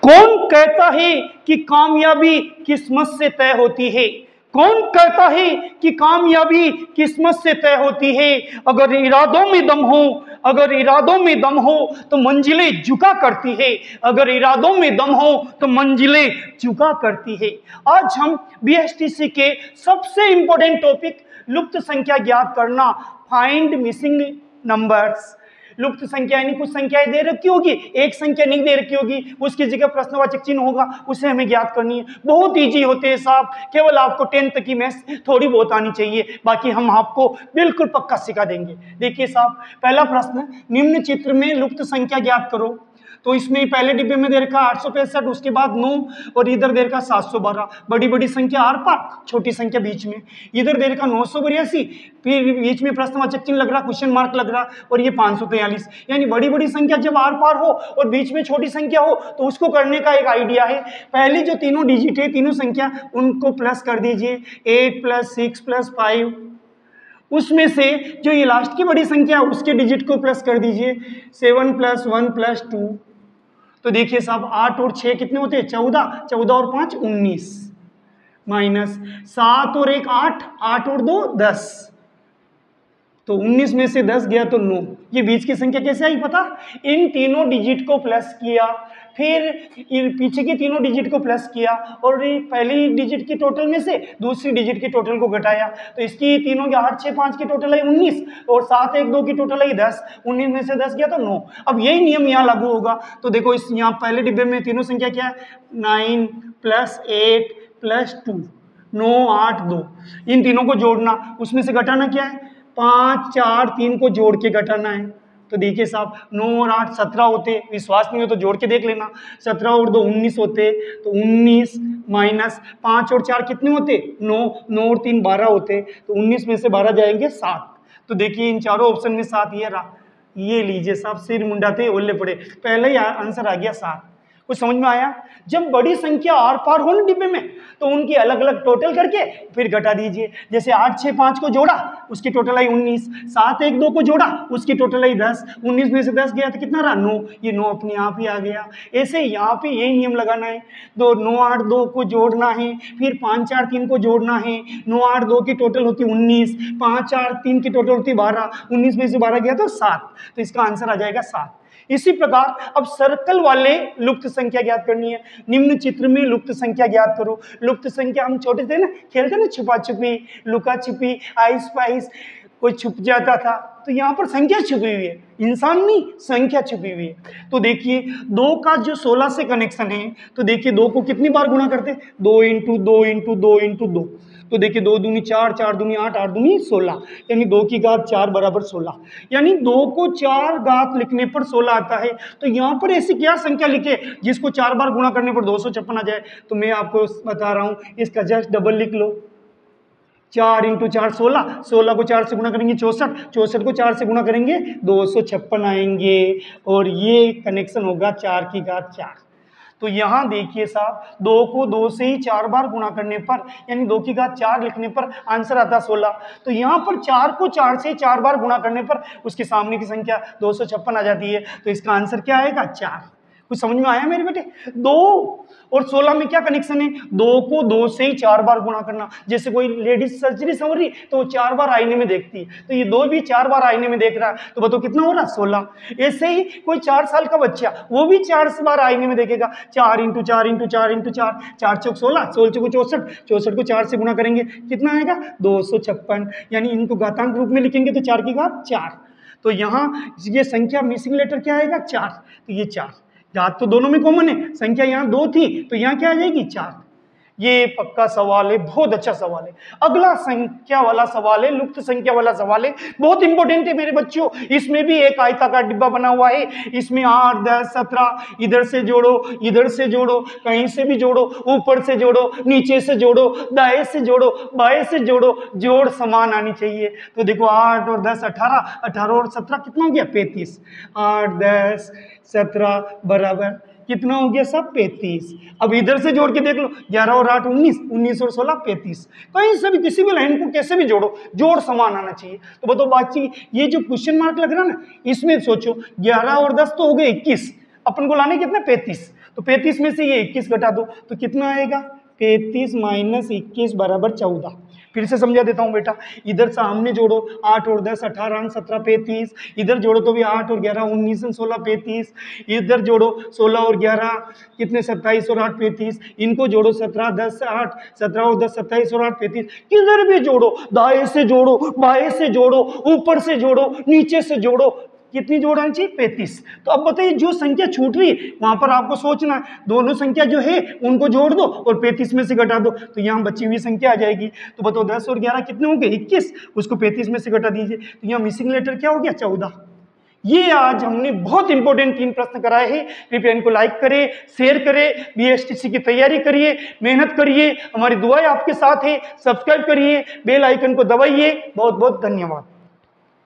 कौन कहता है कि कामयाबी किस्मत से तय होती है? कौन कहता है कि कामयाबी किस्मत से तय होती है? अगर इरादों में दम हो, अगर इरादों में दम हो तो मंजिलें झुका करती है। अगर इरादों में दम हो तो मंजिलें झुका करती है। आज हम बीएसटीसी के सबसे इंपॉर्टेंट टॉपिक लुप्त संख्या ज्ञात करना, फाइंड मिसिंग नंबर्स। लुप्त संख्या यानी कुछ संख्याएं दे रखी होगी, एक संख्या नहीं दे रखी होगी, उसकी जगह प्रश्नवाचक चिन्ह होगा, उसे हमें ज्ञात करनी है। बहुत इजी होते हैं साहब, केवल आपको 10th तक की मैथ्स थोड़ी बहुत आनी चाहिए, बाकी हम आपको बिल्कुल पक्का सिखा देंगे। देखिए साहब, पहला प्रश्न, निम्न चित्र में लुप्त संख्या ज्ञात करो। तो इसमें पहले डिब्बे में दे रखा 865, उसके बाद 9 और इधर दे रखा 712। बड़ी बड़ी संख्या आर पार, छोटी संख्या बीच में। इधर दे रखा 982, फिर बीच में प्रश्नवाचक चिन्ह लग रहा, क्वेश्चन मार्क लग रहा, और ये 543। यानी बड़ी बड़ी संख्या जब आर पार हो और बीच में छोटी संख्या हो तो उसको करने का एक आइडिया है। पहली जो तीनों डिजिट है, तीनों संख्या, उनको प्लस कर दीजिए। 8 + 6 + 5, उसमें से जो ये लास्ट की बड़ी संख्या उसके डिजिट को प्लस कर दीजिए। 7 + 1 + 2। तो देखिए साहब, 8 और 6 कितने होते हैं? 14, 14 और 5 19, माइनस 7 और 1 8, 8 और 2 10। तो 19 में से 10 गया तो 9। ये बीच की संख्या कैसे आई पता? इन तीनों डिजिट को प्लस किया, फिर पीछे की तीनों डिजिट को प्लस किया, और पहली डिजिट की टोटल में से दूसरी डिजिट की टोटल को घटाया। तो इसकी तीनों के 8 6 5 की टोटल आई 19, और 7 1 2 की टोटल आई 10। 19 में से 10 गया तो 9। अब यही नियम यहाँ लागू होगा। तो देखो, इस यहाँ पहले डिब्बे में तीनों संख्या क्या है? 9 + 8 + 2, 9 8 2। इन तीनों को जोड़ना, उसमें से घटाना क्या है? 5 4 3 को जोड़ के घटाना है। तो देखिए साहब, 9 और 8 17 होते, विश्वास नहीं हो तो जोड़ के देख लेना। 17 और 2 19 होते, तो 19 माइनस 5 और 4 कितने होते? 9, 9 और 3 12 होते, तो 19 में से 12 जाएंगे 7। तो देखिए इन चारों ऑप्शन में 7 ये रहा। ये लीजिए साहब, सिर मुंडाते ओले पड़े, पहले ही आंसर आ गया 7। कुछ समझ में आया? जब बड़ी संख्या आर पार हो ना डिब्बे में, तो उनकी अलग अलग टोटल करके फिर घटा दीजिए। जैसे 8 6 5 को जोड़ा, उसकी टोटल आई 19, 7 1 2 को जोड़ा, उसकी टोटल आई 10। 19 में से 10 गया तो कितना रहा? 9। ये 9 अपने आप ही आ गया। ऐसे यहाँ पे यही नियम लगाना है। 9 8 2 को जोड़ना है, फिर 5 4 3 को जोड़ना है। 9 8 2 की टोटल होती 19, 5 4 3 की टोटल होती 12, 19 में से 12 गया तो 7। तो इसका आंसर आ जाएगा 7। इसी प्रकार अब सर्कल वाले लुप्त संख्या ज्ञात करनी है। निम्न चित्र में लुप्त संख्या ज्ञात करो। लुप्त संख्या हम छोटे थे ना, खेलते ना छुपा छुपी, लुका छुपी, आइस पाइस, कोई छुप जाता था, तो यहाँ पर संख्या छुपी हुई है, इंसान नहीं, संख्या छुपी हुई है। तो देखिए 2 का जो 16 से कनेक्शन है, तो देखिए 2 को कितनी बार गुणा करते हैं? 2 × 2 × 2 × 2। तो देखिए 2 दूनी 4, 4 दूनी 8, 8 दूनी 16, यानी 2 की घात 4 बराबर 16। यानी 2 को 4 घात लिखने पर 16 आता है। तो यहाँ पर ऐसी क्या संख्या लिखे जिसको 4 बार गुणा करने पर 256 आ जाए? तो मैं आपको बता रहा हूँ, इसका जस्ट डबल लिख लो। 4 × 4 16, 16 को 4 से गुणा करेंगे 64, 64 को 4 से गुणा करेंगे 256 आएंगे, और ये कनेक्शन होगा 4 की घात 4। तो यहाँ देखिए साहब, 2 को 2 से ही 4 बार गुणा करने पर, यानी 2 की घात 4 लिखने पर आंसर आता 16। तो यहाँ पर 4 को 4 से 4 बार गुणा करने पर उसके सामने की संख्या 256 आ जाती है। तो इसका आंसर क्या आएगा? 4। कुछ समझ में आया मेरे बेटे? 2 और 16 में क्या कनेक्शन है? 2 को 2 से ही 4 बार गुणा करना। जैसे कोई लेडीज सर्जरी समझ रही, तो वो 4 बार आईने में देखती है, तो ये 2 भी 4 बार आईने में देख रहा है, तो बताओ कितना हो रहा? 16। ऐसे ही कोई 4 साल का बच्चा, वो भी 4 बार आईने में देखेगा। 4 × 4 × 4 × 4, 4 चौक 16, 16 चौक 64, 64 को 4 से गुणा करेंगे, कितना आएगा? 256। यानी इनको घातांक रूप में लिखेंगे तो 4 की घात 4। तो यहाँ ये संख्या मिसिंग लेटर क्या आएगा? 4। तो ये 4, घात तो दोनों में कॉमन है, संख्या यहाँ 2 थी, तो यहाँ क्या आ जाएगी? 4। ये पक्का सवाल है, बहुत अच्छा सवाल है। अगला संख्या वाला सवाल है, लुप्त संख्या वाला सवाल है, बहुत इंपॉर्टेंट है मेरे बच्चों। इसमें भी एक आयताकार डिब्बा बना हुआ है, इसमें 8 10 17, इधर से जोड़ो, इधर से जोड़ो, कहीं से भी जोड़ो, ऊपर से जोड़ो, नीचे से जोड़ो, दाएं से जोड़ो, बाएं से जोड़ो, जोड़ समान आनी चाहिए। तो देखो 8 और 10 18, 18 और 17 कितना हो गया? 35। 8 10 17 बराबर कितना हो गया सब? 35। अब इधर से जोड़ के देख लो, 11 और 8 19, 19 और 16 35। कहीं से भी किसी भी लाइन को कैसे भी जोड़ो, जोड़ समान आना चाहिए। तो बताओ बात, ये जो क्वेश्चन मार्क लग रहा है ना, इसमें सोचो 11 और 10 तो हो गए 21, अपन को लाने कितना 35, तो 35 में से ये 21 घटा दो तो कितना आएगा 35 माइनस 21 बराबर 14। फिर से समझा देता हूं बेटा, इधर सामने जोड़ो 8 और 10 18 17 35, इधर जोड़ो तो भी 8 और 11 19 16 35, इधर जोड़ो 16 और 11 कितने 27 और 8 35, इनको जोड़ो 17 10 8 17 और 10 27 और 8 35, किधर भी जोड़ो, दाएं से जोड़ो बाएं से जोड़ो ऊपर से जोड़ो नीचे से जोड़ो, कितनी जोड़ना चाहिए 35। तो अब बताइए जो संख्या छूट रही है वहां पर आपको सोचना है, दोनों संख्या जो है उनको जोड़ दो और 35 में से घटा दो तो यहाँ बची हुई संख्या आ जाएगी। तो बताओ 10 और 11 कितने होंगे 21, उसको 35 में से घटा दीजिए तो यहाँ मिसिंग लेटर क्या हो गया 14। ये आज हमने बहुत इंपॉर्टेंट 3 प्रश्न कराए हैं। कृपया इनको लाइक करें, शेयर करें, बीएसटीसी की तैयारी करिए, मेहनत करिए, हमारी दुआएं आपके साथ है। सब्सक्राइब करिए, बेल आइकन को दबाइए। बहुत बहुत धन्यवाद।